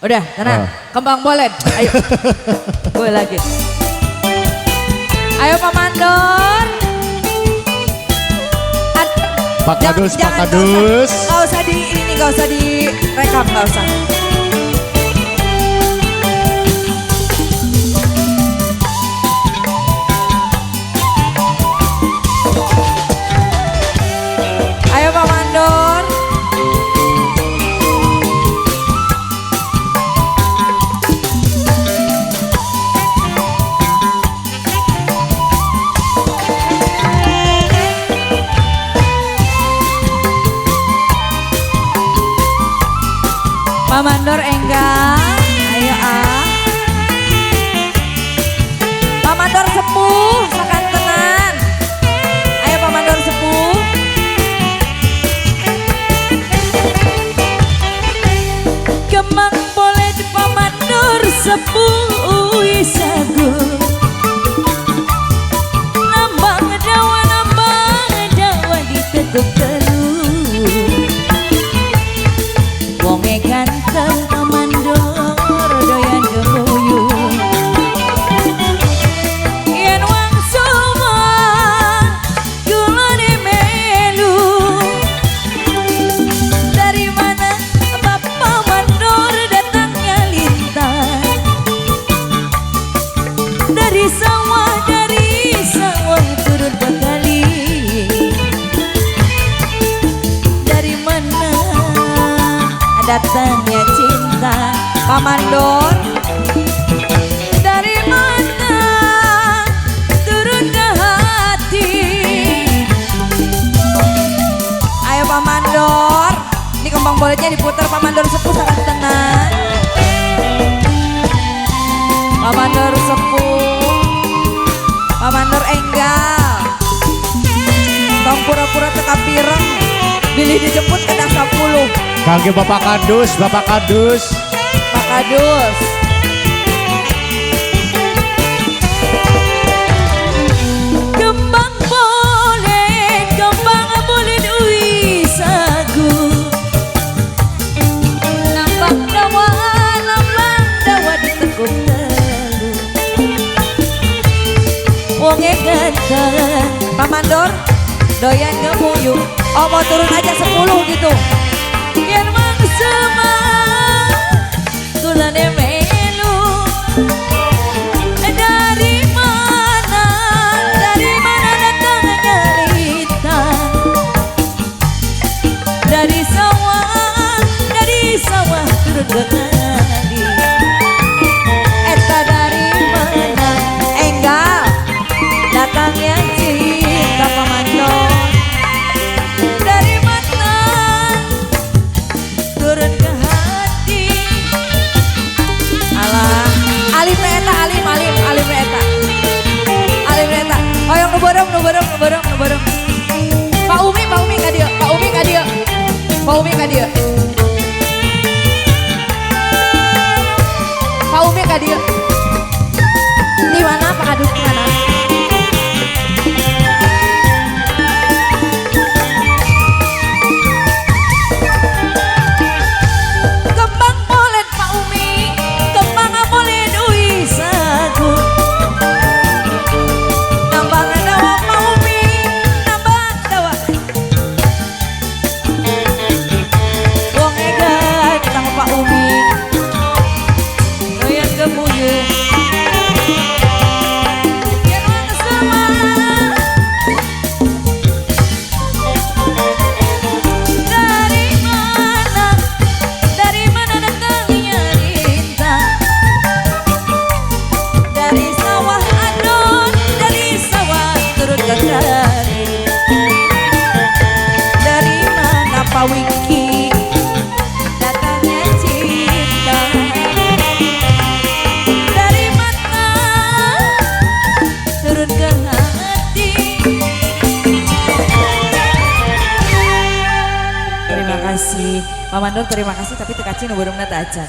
Udah, tenang. Kembang bolet. Ayo. Gue lagi. Ayo Pak Mandor. Pak Kadus, Pak Kadus. Gak usah di ini, gak usah direkam, gak usah. Ayo Pak Mandor. Pak Mandor enggak, ayo Pak Mandor sepuh, sakantenan. Ayo Pak Mandor sepuh. Kemang boleh di Pak Mandor sepuh isagu. Nambang dawa diteguk telur. Wonge ganteng Pak Mandor doyan gemuyu. Yen wong semua gulane melu. Dari mana Bapak Mandor datangnya lintang. Dari sawah turun bekali. Dari mana datangnya cinta Pak Mandor, dari mana turun ke hati. Ayo Pak Mandor, ini kembang boletnya diputar Pak Mandor sepuh sangat tenang. Pak Mandor sepuh, Pak Mandor enggal, tong pura-pura teka pireng, bilih dijemput ke dasa 10. Kangge Bapak Kadus, Bapak Kadus. Pak Kadus. Kembang boleh duwi sagu. Lambang dawa diteguk telu. Wonge ganteng. Pak Mandor doyan ngemuyu. Oh mau turun aja 10 gitu. Yen mangsema tulane melu. Dari mana datangnya lintang. Dari sawah turun ke kali. Eta dari mana enggal datangnya cinta Pak Mandor. Dari mana turun ke hati. Alah, alim eta. Hoyong nu borong. Pak Umi ka dieu. Pak Umi ka dieu. Di mana Pak Kadus di mana? Kembang bolet Pak Umi, kembang boleh duwi sagu. Nambang dawa Pak Umi, nambang dawa. Wonge ganteng Pak Umi, doyan gemuyu. Yen wong sama. Dari mana datangnya lintang. Dari sawah turun ke kali. Dari mana Pak Wiki datangnya cinta. Dari mana turun ke hati. Terima kasih Pak Mandor, terima kasih tapi teka cina burung nata aja.